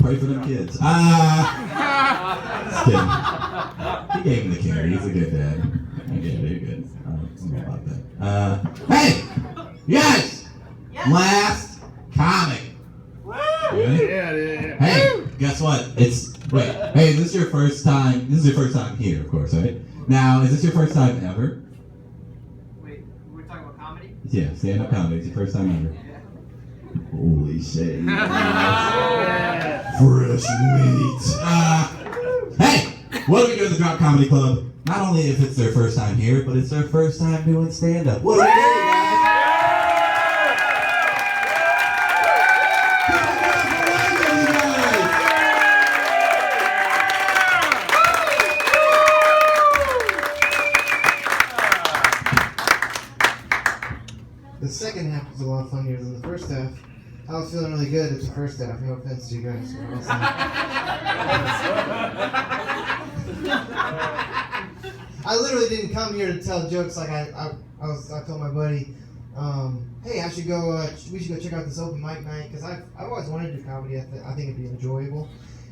Pray for them kids. Just kidding. He gave him the care. He's a good dad. I get it. You're good. I'm all about that. Hey! You guys! Yes. Last comic. Yeah. Hey, guess what? Hey, is this your first time? This is your first time here, of course, right? Now, is this your first time ever? Wait, we're talking about comedy? Yeah, stand-up comedy. It's your first time ever. Yeah. Holy shit. Fresh meat. Hey, what do we do at the Drop Comedy Club? Not only if it's their first time here, but it's their first time doing stand-up. What do we do, guys? The second half was a lot funnier than the first half. I was feeling really good at the first half. No offense to you guys. I literally didn't come here to tell jokes. Like I told my buddy, hey, we should go check out this open mic night because I've always wanted to do comedy. I think it'd be enjoyable.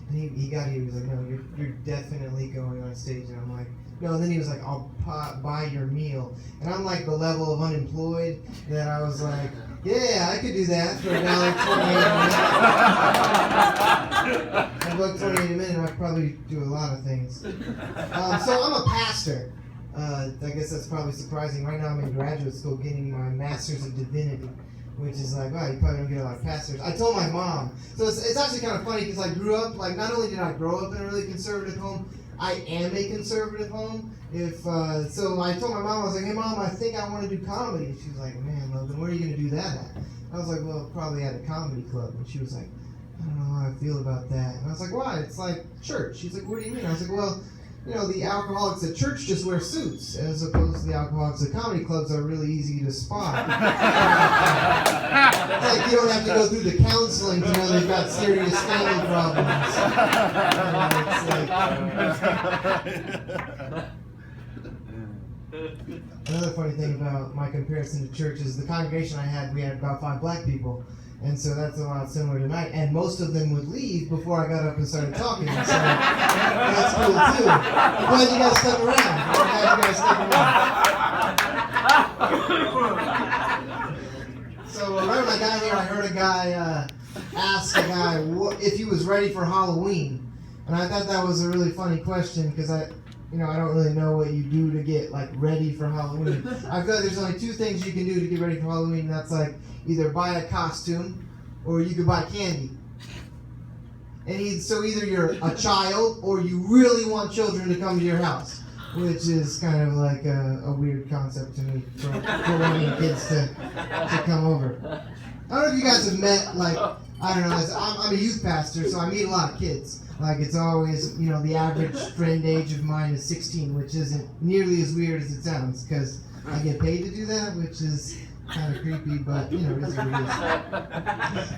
And he got here. He was like, no, you're definitely going on stage. And I'm like, no. And then he was like, I'll buy your meal. And I'm like the level of unemployed that I was like, yeah, I could do that for $1.28 a minute. I booked 28 a minute. I could probably do a lot of things. So I'm a pastor. I guess that's probably surprising. Right now I'm in graduate school getting my master's in divinity, which is like, wow, you probably don't get a lot of pastors. I told my mom. So it's actually kind of funny because I grew up, like, not only did I grow up in a really conservative home, I am a conservative home. So I told my mom, I was like, hey mom, I think I want to do comedy. And she was like, man, Logan, where are you going to do that at? I was like, well, probably at a comedy club. And she was like, I don't know how I feel about that. And I was like, why? It's like church. She's like, what do you mean? I was like, well, you know, the alcoholics at church just wear suits, as opposed to the alcoholics at comedy clubs are really easy to spot. It's like you don't have to go through the counseling to know they've got serious family problems. Another funny thing about my comparison to church is the congregation we had about 5 black people. And so that's a lot similar tonight. And most of them would leave before I got up and started talking. So that's cool too. I'm glad you guys stuck around. So right when I got here, I heard a guy ask a guy if he was ready for Halloween. And I thought that was a really funny question because I don't really know what you do to get like ready for Halloween. I feel like there's only 2 things you can do to get ready for Halloween. And that's like either buy a costume or you could buy candy. And so either you're a child or you really want children to come to your house, which is kind of like a weird concept to me for wanting kids to come over. I don't know if you guys have met, like, I don't know, I'm a youth pastor, so I meet a lot of kids. Like, it's always, the average friend age of mine is 16, which isn't nearly as weird as it sounds, because I get paid to do that, which is kind of creepy, but, it is what it is.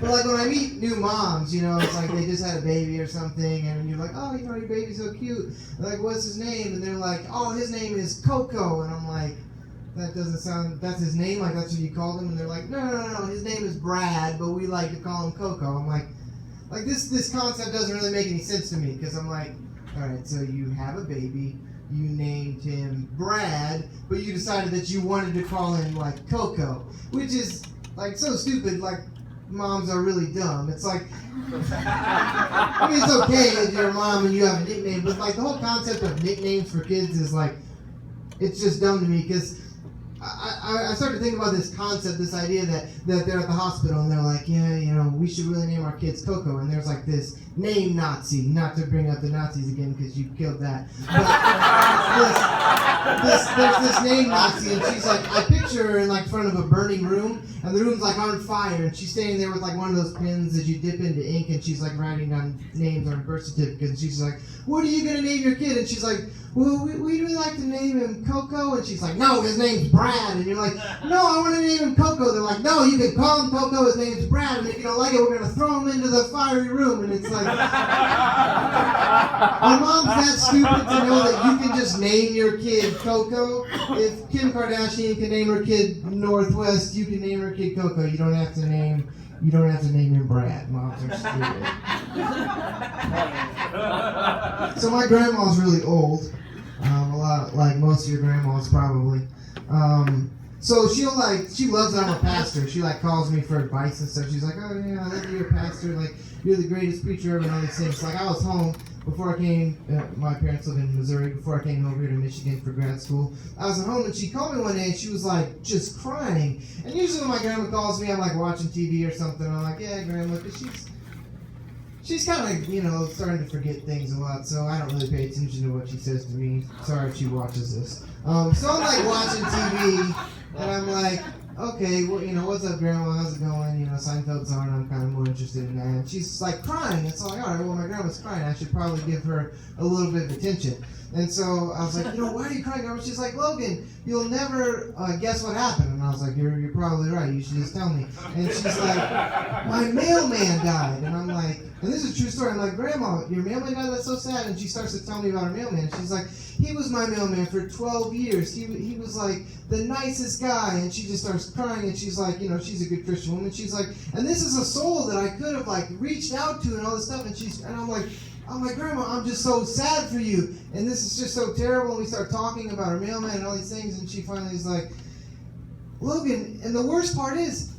But, like, when I meet new moms, it's like they just had a baby or something, and you're like, oh, your baby's so cute. They're like, what's his name? And they're like, oh, his name is Coco. And I'm like, that doesn't sound, that's his name? Like, that's what you called him? And they're like, no, his name is Brad, but we like to call him Coco. I'm like this concept doesn't really make any sense to me, because I'm like, all right, so you have a baby, you named him Brad, but you decided that you wanted to call him, like, Coco, which is, like, so stupid. Like, moms are really dumb. It's like, I mean, it's okay if you're a mom and you have a nickname, but, like, the whole concept of nicknames for kids is, like, it's just dumb to me, because I started thinking about this concept, this idea that they're at the hospital and they're like, yeah, we should really name our kids Coco. And there's like this name Nazi, not to bring up the Nazis again because you killed that. But there's this name Nazi, and she's like, I picture her in like front of a burning room, and the room's like on fire, and she's standing there with like one of those pens that you dip into ink, and she's like writing down names on her birth certificate, and she's like, what are you gonna name your kid? And she's like, well, we'd really like to name him Coco. And she's like, no, his name's Brad. And you're like, no, I want to name him Coco. They're like, no, you can call him Coco, his name's Brad, and if you don't like it, we're going to throw him into the fiery room. And it's like, my mom's that stupid to know that you can just name your kid Coco. If Kim Kardashian can name her kid Northwest, you can name her kid Coco. You don't have to name You don't have to name him Brad. Moms are stupid. So my grandma's really old. A lot like most of your grandmas probably. So she loves that I'm a pastor. She calls me for advice and stuff. She's like, oh yeah, I love you're a pastor. You're the greatest preacher ever and all these things. I was home before I came. My parents live in Missouri. Before I came over here to Michigan for grad school, I was at home and she called me one day and she was just crying. And usually when my grandma calls me, I'm watching TV or something. I'm like, yeah, grandma, because she's kind of, starting to forget things a lot, so I don't really pay attention to what she says to me. Sorry if she watches this. So I'm watching TV, and I'm like, okay, well, what's up, Grandma? How's it going? Seinfeld's on. I'm kind of more interested in that. And she's crying. It's all right, well, my grandma's crying. I should probably give her a little bit of attention. And so I was like, why are you crying, Grandma? She's like, Logan, you'll never guess what happened. And I was like, you're probably right. You should just tell me. And she's like, my mailman died. And I'm like, and this is a true story. I'm like, Grandma, your mailman died? That's so sad. And she starts to tell me about her mailman. She's like, he was my mailman for 12 years. He was the nicest guy. And she just starts crying. And she's like, she's a good Christian woman. She's like, and this is a soul that I could have reached out to and all this stuff. And I'm like, Grandma, I'm just so sad for you. And this is just so terrible. And we start talking about her mailman and all these things. And she finally is like, Logan, and the worst part is,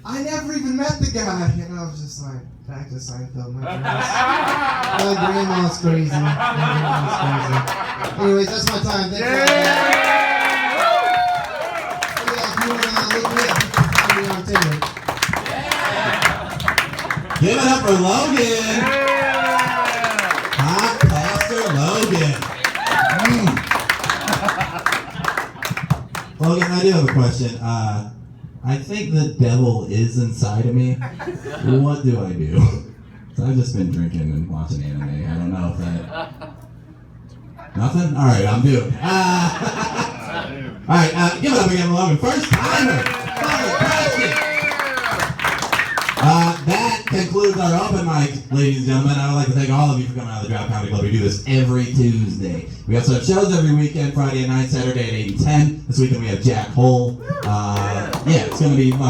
I never even met the guy. And I was just like, back to Seinfeld. My grandma's crazy. Anyways, that's my time. Thanks for if you want to look me up, I'll be on Tinder. Give it up for Logan. Hot Pastor Logan. Logan, I do have a question. I think the devil is inside of me. What do I do? So I've just been drinking and watching anime. I don't know if that... Nothing? All right, I'm due. All right, give it up again, Logan. First timer. That concludes our open mic, ladies and gentlemen. I would like to thank all of you for coming out of the Drop Comedy Club. We do this every Tuesday. We also have shows every weekend, Friday at 9, Saturday at 8 and 10. This weekend we have Jack Hole. Yeah, it's going to be fun.